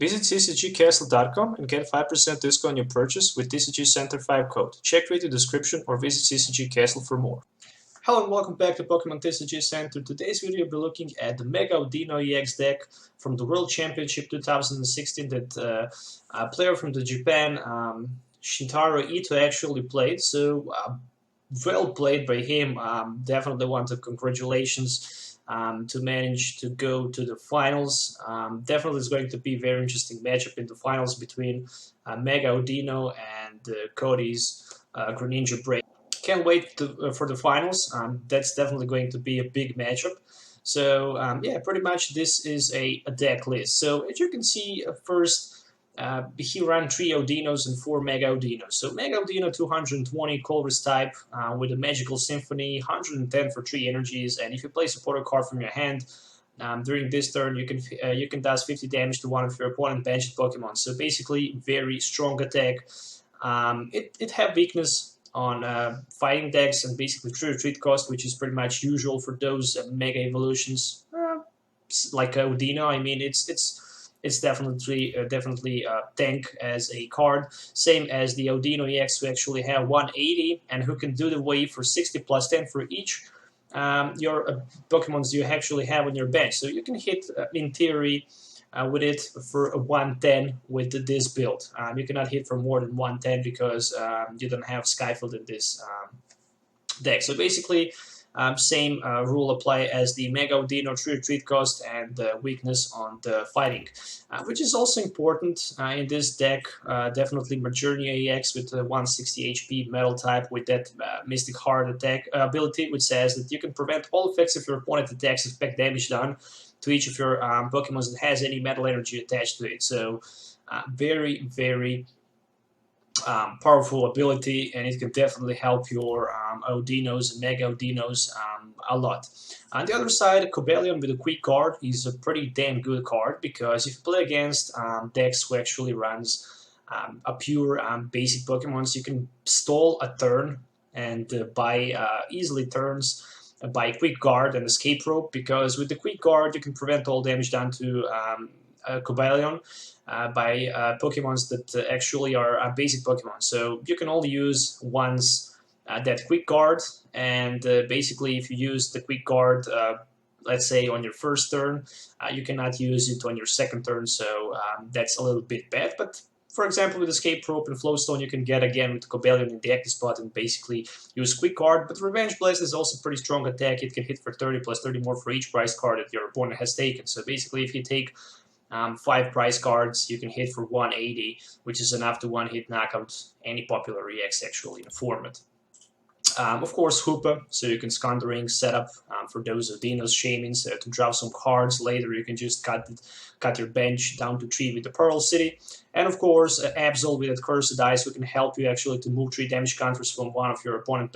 Visit CCGCastle.com and get 5% discount on your purchase with TCG Center 5 code. Check video description or visit CCG Castle for more. Hello and welcome back to Pokemon TCG Center. Today's video we'll be looking at the Mega audino-ex deck from the World Championship 2016 that a player from the Japan, Shintaro actually played. So well played by him. Definitely want to congratulations to manage to go to the finals. Definitely is going to be a very interesting matchup in the finals between Mega Audino and Cody's Greninja Break. Can't wait for the finals. That's definitely going to be a big matchup. So yeah, pretty much this is a deck list. So as you can see, first he ran 3 Audinos and 4 Mega Audinos. So Mega Audino 220 Colress type with a Magical Symphony, 110 for 3 energies, and if you play support card from your hand during this turn, you can does 50 damage to one of your opponent benched Pokemon. So basically, very strong attack. It have weakness on fighting decks and basically 3 retreat cost, which is pretty much usual for those Mega evolutions like Audino. I mean, it's definitely tank as a card, same as the audino-ex, who actually have 180 and who can do the wave for 60 plus 10 for each your Pokemons you actually have on your bench. So you can hit in theory with it for a 110 with this build. You cannot hit for more than 110 because you don't have Skyfield in this deck. So basically, same rule apply as the Mega Audino 3 retreat cost and weakness on the fighting, which is also important in this deck. Definitely Majournia-ex with 160 HP metal type with that Mystic Heart attack ability, which says that you can prevent all effects of your opponent attacks effect damage done to each of your Pokemon that has any metal energy attached to it. So very powerful ability, and it can definitely help your Audinos and Mega Audinos a lot. On the other side, Cobalion with a quick guard is a pretty damn good card, because if you play against decks who actually runs a pure basic Pokemon, you can stall a turn and buy easily turns by quick guard and escape rope, because with the quick guard you can prevent all damage done to Cobalion by Pokemons that actually are basic Pokemon. So you can only use once that quick guard, and basically if you use the quick guard, let's say on your first turn, you cannot use it on your second turn, so that's a little bit bad. But for example, with Escape Rope and Flowstone, you can get again with Cobalion in the active spot and basically use quick guard. But Revenge Blast is also a pretty strong attack. It can hit for 30 plus 30 more for each prize card that your opponent has taken. So basically, if you take 5 prize cards, you can hit for 180, which is enough to one-hit knock out any popular EX actually in the format. Of course, Hoopa, so you can Scundering setup for those Audinos, Shamins, to draw some cards. Later you can just cut your bench down to 3 with the Pearl City. And of course, Absol with that Cursed Dice, who can help you actually to move 3 damage counters from one of your opponent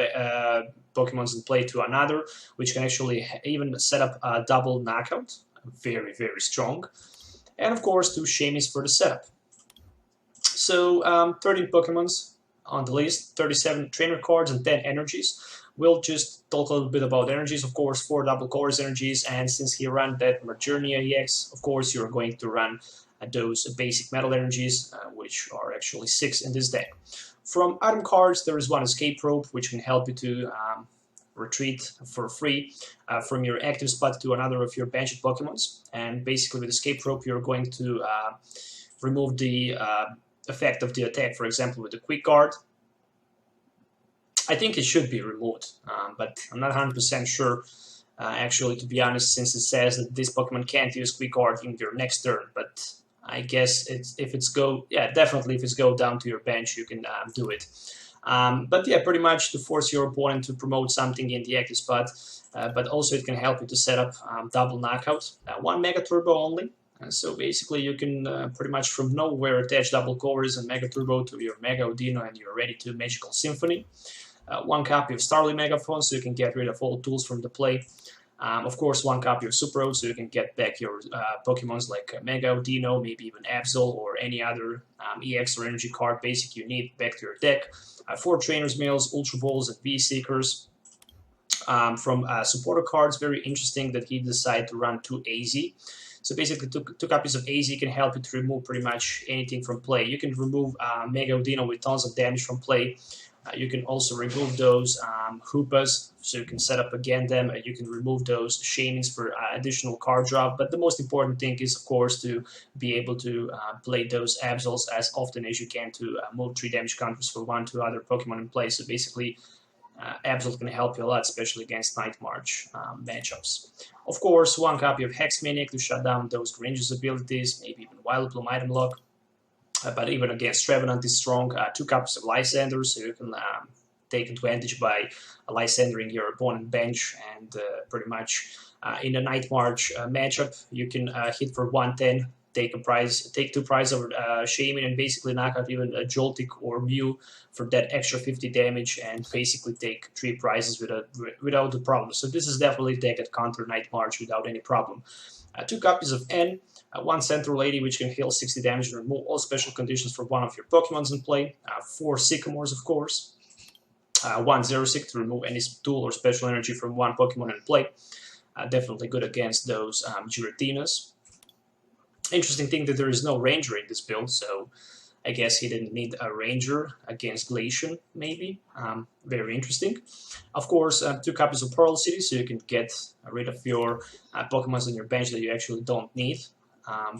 Pokemons and play to another, which can actually even set up a double knockout. Very strong. And of course, 2 Shamies for the setup. So 13 Pokemons on the list, 37 trainer cards and 10 energies. We'll just talk a little bit about energies. Of course, 4 double Colress energies, and since he ran that Majournia-ex, of course you're going to run those basic metal energies, which are actually 6 in this deck. From item cards, there is 1 Escape Rope, which can help you to retreat for free from your active spot to another of your benched Pokemons. And basically with Escape Rope, you're going to remove the effect of the attack. For example, with the Quick Guard, I think it should be removed, but I'm not 100% sure actually, to be honest, since it says that this Pokemon can't use Quick Guard in your next turn. But I guess if it's go down to your bench, you can do it. But yeah, pretty much to force your opponent to promote something in the active spot, but also it can help you to set up double knockout. 1 Mega Turbo only. So basically you can pretty much from nowhere attach double Colress and Mega Turbo to your Mega Audino and you're ready to Magical Symphony. 1 copy of Starly Megaphone, so you can get rid of all tools from the play. Of course, 1 copy of Super Road, so you can get back your Pokemons like Mega Audino, maybe even Absol, or any other EX or Energy card basic you need back to your deck. 4 Trainers Mails, Ultra Balls, and V-Seekers. From supporter cards, very interesting that he decided to run 2 AZ. So basically, two copies of AZ can help you to remove pretty much anything from play. You can remove Mega Audino with tons of damage from play. You can also remove those Hoopas, so you can set up again them. You can remove those Shamings for additional card drop. But the most important thing is, of course, to be able to play those Absols as often as you can to move 3 damage counters for 1 to other Pokemon in play. So basically, Absol can help you a lot, especially against Night March matchups. Of course, 1 copy of Hex Maniac to shut down those Granger's abilities, maybe even Vileplume Item Lock. But even against Trevenant is strong. 2 copies of Lysander, so you can take advantage by Lysandering your opponent bench, and pretty much in a Night March matchup, you can hit for 110, take 2 prize over Shaman, and basically knock out even a Joltik or Mew for that extra 50 damage, and basically take 3 prizes without the problem. So this is definitely a deck at counter Night March without any problem. 2 copies of N. 1 Central Lady, which can heal 60 damage and remove all special conditions for 1 of your Pokemons in play. 4 Sycamores, of course. 1 Xerosic to remove any tool or special energy from 1 Pokemon in play. Definitely good against those Giratinas. Interesting thing that there is no Ranger in this build, so I guess he didn't need a Ranger against Glacian, maybe. Very interesting. Of course, 2 copies of Pearl City, so you can get rid of your Pokemons on your bench that you actually don't need.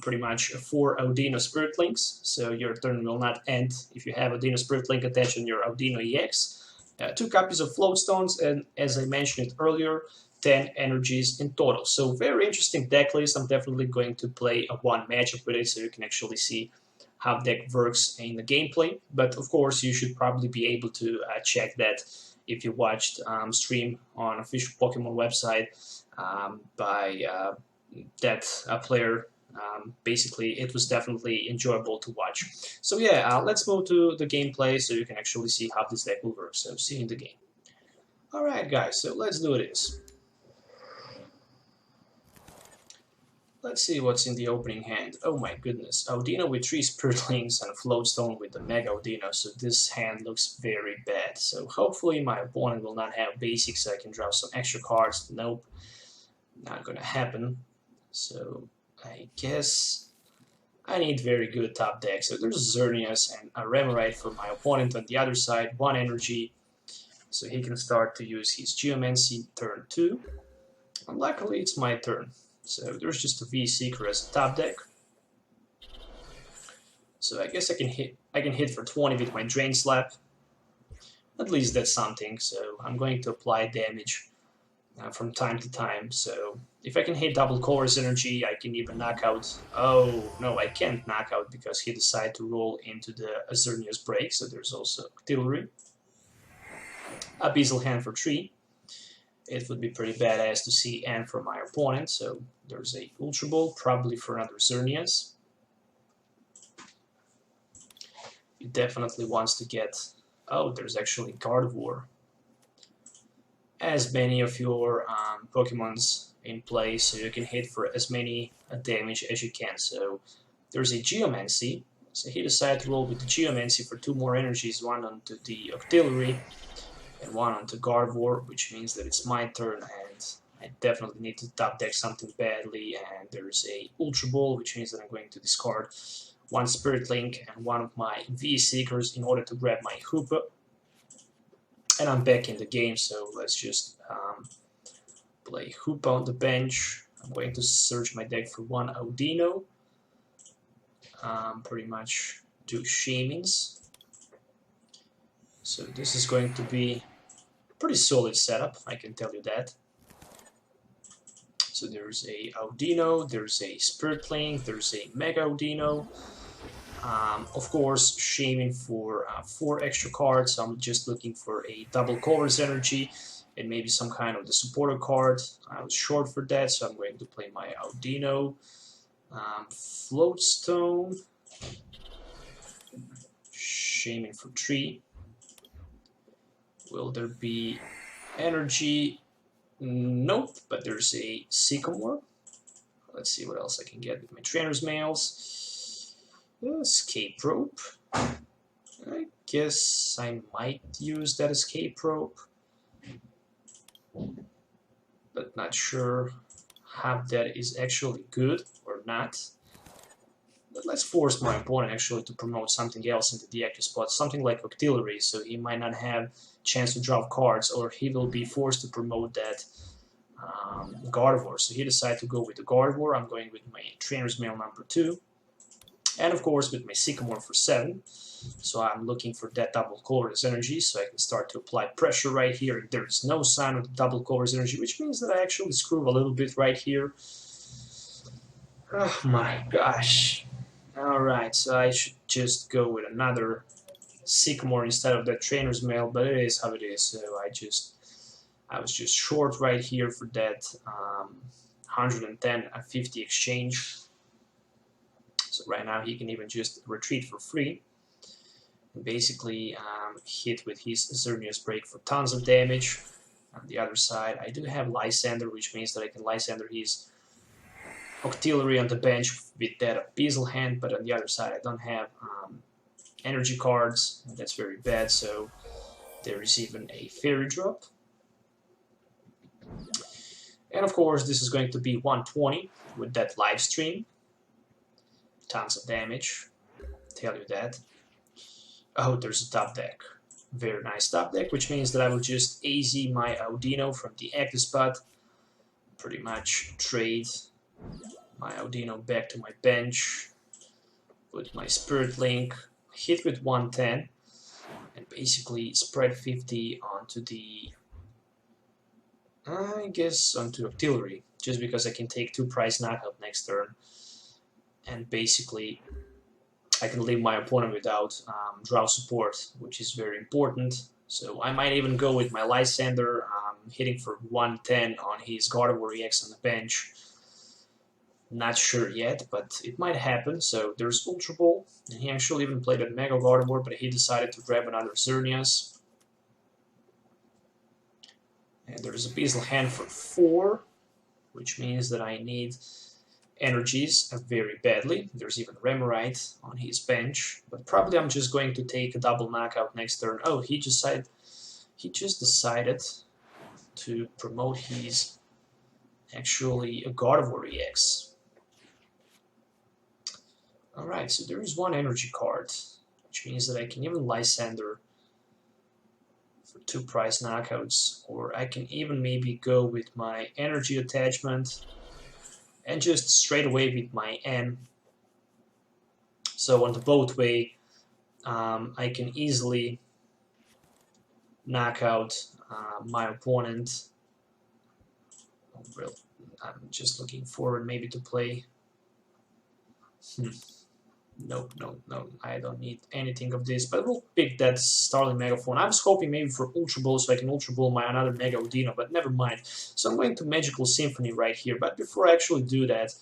Pretty much 4 Audino Spirit Links, so your turn will not end if you have Audino Spirit Link attached on your Audino-ex. 2 copies of Float Stones, and as I mentioned it earlier, 10 energies in total. So very interesting deck list. I'm definitely going to play a 1 matchup with it so you can actually see how deck works in the gameplay. But of course, you should probably be able to check that if you watched stream on official Pokemon website by that player. Basically, it was definitely enjoyable to watch. So yeah, let's move to the gameplay so you can actually see how this deck will work. So see you in the game. Alright guys, so let's do this. Let's see what's in the opening hand. Oh my goodness, Audino with 3 Spirit Links and a Floatstone with the Mega Audino, so this hand looks very bad. So hopefully my opponent will not have basics so I can draw some extra cards. Nope, not gonna happen. So I guess I need very good top deck. So there's Xerneas and a Remoraid for my opponent on the other side, 1 energy. So he can start to use his Geomancy turn 2. And luckily it's my turn. So there's just a V-Seeker as a top deck. So I guess I can hit for 20 with my Drain Slap. At least that's something. So I'm going to apply damage from time to time. So if I can hit double Color's energy, I can even knock out. Oh no, I can't knock out because he decided to roll into the Xerneas Break. So there's also Artillery. Abyssal Hand for 3. It would be pretty badass to see N for my opponent. So there's a Ultra Ball, probably for another Xerneas. He definitely wants to get. Oh, there's actually Gardevoir. As many of your Pokemons in play, so you can hit for as many damage as you can. So there's a Geomancy. So he decided to roll with the Geomancy for 2 more energies, 1 onto the Octillery and 1 onto Gardevoir, which means that it's my turn and I definitely need to top deck something badly. And there's a Ultra Ball, which means that I'm going to discard 1 Spirit Link and 1 of my V-Seekers in order to grab my Hoopa. And I'm back in the game, so let's just play Hoopa on the bench. I'm going to search my deck for 1 Audino. Pretty much 2 Shamings. So this is going to be a pretty solid setup, I can tell you that. So there's a Audino, there's a Spirit Link, there's a Mega Audino. Of course, Shaman for 4 extra cards, so I'm just looking for a double Color's energy and maybe some kind of the supporter card. I was short for that, so I'm going to play my Audino. Floatstone. Shaman for 3. Will there be energy? Nope, but there's a Sycamore. Let's see what else I can get with my Trainer's Mails. Escape Rope. I guess I might use that Escape Rope, but not sure how that is actually good or not. But let's force my opponent actually to promote something else into the active spot, something like Auxiliary, so he might not have chance to draw cards, or he will be forced to promote that Gardevoir. So he decided to go with the Gardevoir. I'm going with my Trainer's Mail number 2. And of course with my Sycamore for 7. So I'm looking for that double colorless energy, so I can start to apply pressure right here. There is no sign of the double colorless energy, which means that I actually screw a little bit right here. Oh my gosh. Alright, so I should just go with another Sycamore instead of that Trainer's Mail, but it is how it is. So I was just short right here for that 110 and 50 exchange. So right now he can even just retreat for free. And basically hit with his Xerneas Break for tons of damage. On the other side, I do have Lysander, which means that I can Lysander his Octillery on the bench with that Abyssal Hand, but on the other side I don't have energy cards, and that's very bad, so there is even a Fairy Drop. And of course this is going to be 120 with that live stream. Tons of damage, tell you that. Oh, there's a top deck. Very nice top deck, which means that I will just AZ my Audino from the active spot. Pretty much trade my Audino back to my bench. Put my Spirit Link, hit with 110, and basically spread 50 onto the, I guess, onto Octillery, just because I can take 2 prize knockout next turn. And basically I can leave my opponent without draw support, which is very important. So I might even go with my Lysander, hitting for 110 on his Gardevoir EX on the bench. Not sure yet, but it might happen. So there's Ultra Ball, and he actually even played a Mega Gardevoir, but he decided to grab another Xerneas. And there's a Abyssal Hand for 4, which means that I need energies very badly. There's even Remoraid on his bench, but probably I'm just going to take a double knockout next turn. Oh, he just decided to promote his actually a Gardevoir EX. Alright, so there is one energy card, which means that I can even Lysander for 2 prize knockouts, or I can even maybe go with my energy attachment and just straight away with my N. So on the both way, I can easily knock out my opponent. Well, I'm just looking forward maybe to play. No, I don't need anything of this, but we'll pick that Starling Megaphone. I was hoping maybe for Ultra Ball so I can Ultra Ball my another Mega Audino, but never mind. So I'm going to Magical Symphony right here, but before I actually do that,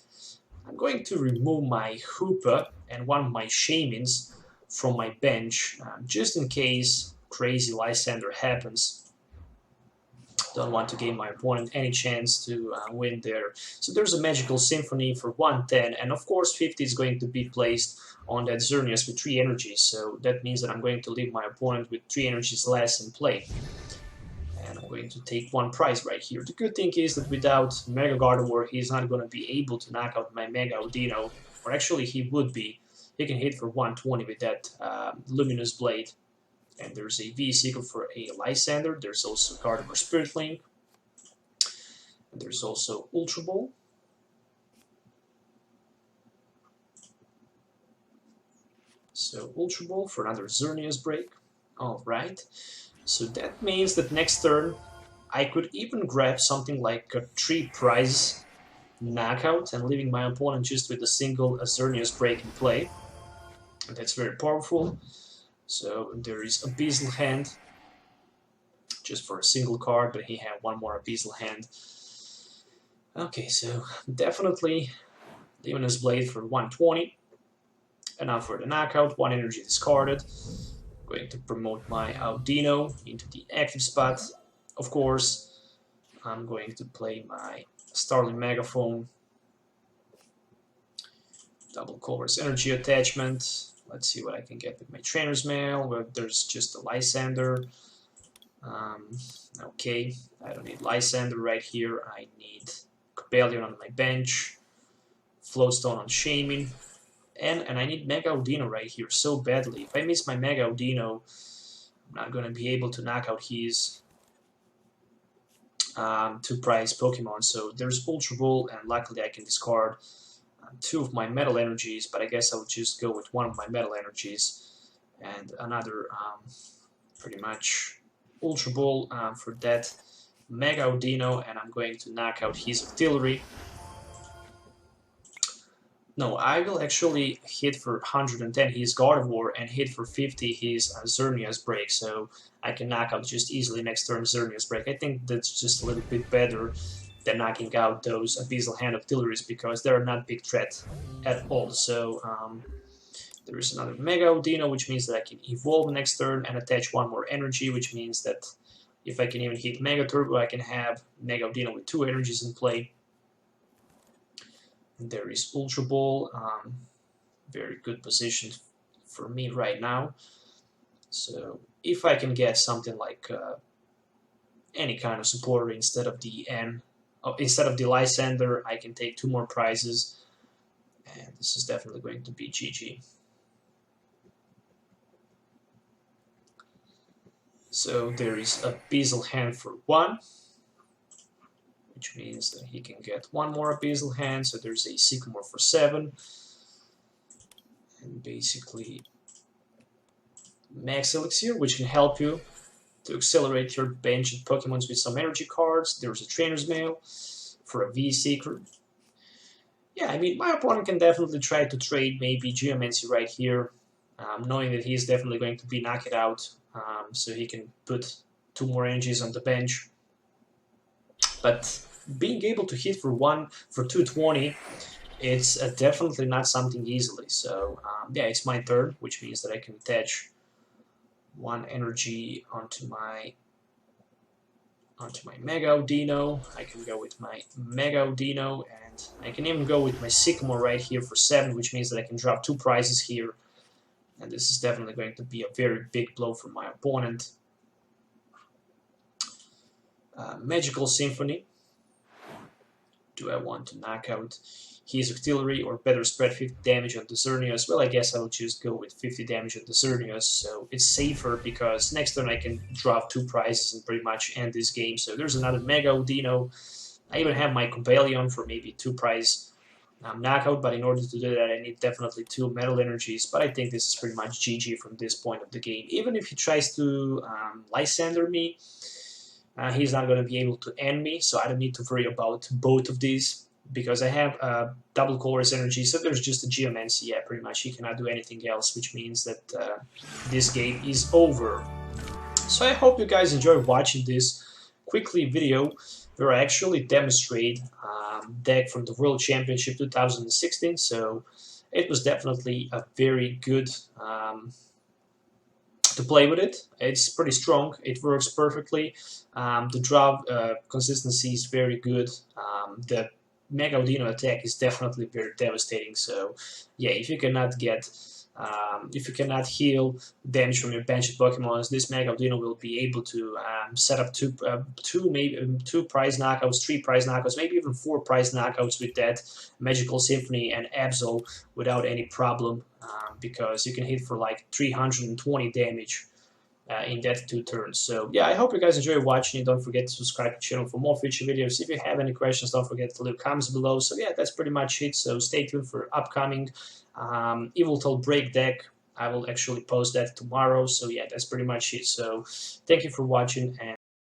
I'm going to remove my Hoopa and one of my Shamans from my bench, just in case crazy Lysander happens. Don't want to give my opponent any chance to win there. So there's a Magical Symphony for 110, and of course 50 is going to be placed on that Xerneas with 3 energies, so that means that I'm going to leave my opponent with 3 energies less in play. And I'm going to take 1 prize right here. The good thing is that without Mega Gardevoir, he's not going to be able to knock out my Mega Audino, or actually he would be. He can hit for 120 with that Luminous Blade. And there's a V-Seeker for a Lysander. There's also Gardevoir Spirit Link. And there's also Ultra Ball. So Ultra Ball for another Xerneas Break. Alright. So that means that next turn I could even grab something like a 3 prize knockout and leaving my opponent just with a single Xerneas Break in play. And that's very powerful. So there is Abyssal Hand, just for a single card, but he had 1 more Abyssal Hand. Okay, so definitely Luminous Blade for 120. And now for the knockout, 1 energy discarded. Going to promote my Audino into the active spot. Of course, I'm going to play my Starling Megaphone. Double Colorless Energy Attachment. Let's see what I can get with my Trainer's Mail, where there's just a Lysander. Okay, I don't need Lysander right here. I need Cobalion on my bench Floatstone on Shaming. And I need Mega Audino right here so badly. If I miss my Mega Audino, I'm not going to be able to knock out his 2-prize Pokemon. So there's Ultra Ball, and luckily I can discard 2 of my Metal Energies, but I guess I'll just go with 1 of my Metal Energies and another pretty much Ultra Ball for that Mega Audino, and I'm going to knock out his Artillery. No, I will actually hit for 110 his Gardevoir and hit for 50 his Xerneas Break, so I can knock out just easily next turn Xerneas Break. I think that's just a little bit better than knocking out those Abyssal Hand Artilleries because they're not big threat at all. So there is another Mega Audino, which means that I can evolve next turn and attach 1 more energy, which means that if I can even hit Mega Turbo, I can have Mega Audino with 2 energies in play. There is Ultra Ball, very good position for me right now. So if I can get something like any kind of supporter instead of the Lysander, I can take 2 more prizes, and this is definitely going to be GG. So there is a Abyssal Hand for 1. Which means that he can get 1 more Abyssal Hand, so there's a Sycamore for 7. And basically Max Elixir, which can help you to accelerate your bench of Pokemons with some energy cards. There's a Trainer's Mail for a V-Seeker. Yeah, I mean, my opponent can definitely try to trade maybe Geomancy right here, knowing that he's definitely going to be knocked out, so he can put 2 more energies on the bench. But being able to hit for 220, it's definitely not something easily. So yeah, it's my turn, which means that I can attach 1 energy onto my Mega Audino. I can go with my Mega Audino, and I can even go with my Sycamore right here for 7, which means that I can drop 2 prizes here. And this is definitely going to be a very big blow for my opponent. Magical Symphony. Do I want to knock out his Artillery or better spread 50 damage on the Xerneas? Well, I guess I'll just go with 50 damage on the Xerneas, so it's safer because next turn I can drop 2 prizes and pretty much end this game. So there's another Mega Audino. I even have my Cobalion for maybe 2-prize knockout, but in order to do that I need definitely 2 Metal Energies, but I think this is pretty much GG from this point of the game. Even if he tries to Lysander me, he's not going to be able to end me, so I don't need to worry about both of these because I have double colors energy, so there's just a Geomancy. Yeah, pretty much he cannot do anything else, which means that this game is over. So I hope you guys enjoyed watching this quickly video where I actually demonstrate deck from the World Championship 2016, so it was definitely a very good to play with it. It's pretty strong, it works perfectly. The draw consistency is very good. The Mega Audino attack is definitely very devastating, so yeah, if you cannot heal damage from your benched Pokemons, this Mega Audino will be able to set up two prize knockouts, 3 prize knockouts, maybe even 4 prize knockouts with that Magical Symphony and Absol without any problem, because you can hit for like 320 damage in that 2 turns. So yeah, I hope you guys enjoy watching it. Don't forget to subscribe to the channel for more future videos. If you have any questions, don't forget to leave comments below. So yeah, that's pretty much it. So stay tuned for upcoming Yveltal Break deck. I will actually post that tomorrow. So yeah, that's pretty much it. So thank you for watching, and